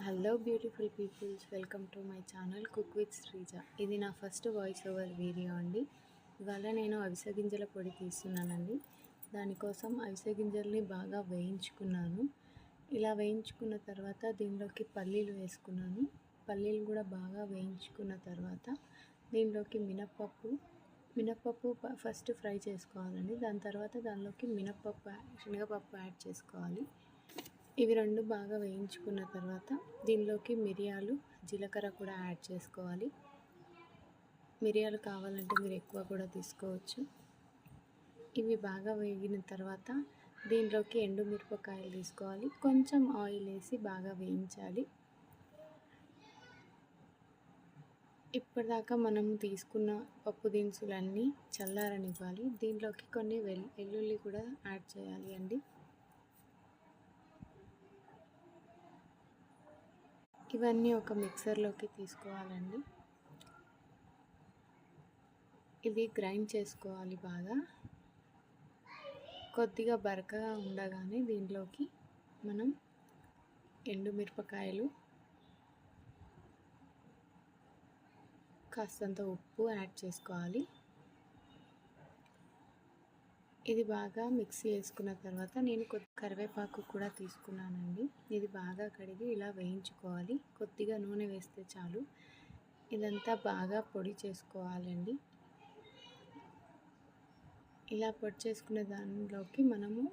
Hello beautiful peoples, welcome to my channel cook with Sreeja. ఇది నా first voice over video అండి. ఇవాళ నేను అవిసె గింజల పొడి తీస్తున్నానండి. దానికోసం అవిసె గింజల్ని బాగా వేయించుకున్నాను. ఇలా వేయించుకున్న తర్వాత దీనిలోకి పల్లీలు వేసుకున్నాను. పల్లీలు కూడా బాగా వేయించుకున్న తర్వాత దీనిలోకి మినప్పప్పు ఫస్ట్ ఫ్రై చేసుకోవాలండి. దాని తర్వాత దానిలోకి శనగపప్పు యాడ్ చేసుకోవాలి. ఇవి రెండు బాగా వేయించుకున్న తర్వాత దీనిలోకి మిరియాలు, జీలకర్ర కూడా యాడ్ చేసుకోవాలి. మిరియాలు కావాలంటే మీరు ఎక్కువ కూడా తీసుకోవచ్చు. ఇవి బాగా వేగిన తర్వాత దీనిలోకి ఎండుమిరపకాయలు తీసుకోవాలి. కొంచెం ఆయిల్ వేసి బాగా వేయించాలి. ఇప్పటిదాకా మనం తీసుకున్న పప్పు దినుసులన్నీ చల్లారనివ్వాలి. దీంట్లోకి కొన్ని వెల్లుల్లి కూడా యాడ్ చేయాలి అండి. ఇవన్నీ ఒక మిక్సర్లోకి తీసుకోవాలండి. ఇది గ్రైండ్ చేసుకోవాలి బాగా. కొద్దిగా బరకగా ఉండగానే దీంట్లోకి మనం ఎండుమిరపకాయలు, కాస్తంత ఉప్పు యాడ్ చేసుకోవాలి. ఇది బాగా మిక్స్ చేసుకున్న తర్వాత నేను కరివేపాకు కూడా తీసుకున్నానండి. ఇది బాగా కడిగి ఇలా వేయించుకోవాలి. కొద్దిగా నూనె వేస్తే చాలు. ఇదంతా బాగా పొడి చేసుకోవాలండి. ఇలా పొడి చేసుకున్న దానిలోకి మనము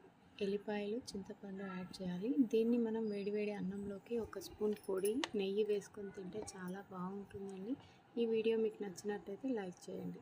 ఎల్లిపాయలు, చింతపండు యాడ్ చేయాలి. దీన్ని మనం వేడివేడి అన్నంలోకి ఒక స్పూన్ పొడి నెయ్యి వేసుకొని తింటే చాలా బాగుంటుందండి. ఈ వీడియో మీకు నచ్చినట్టయితే లైక్ చేయండి.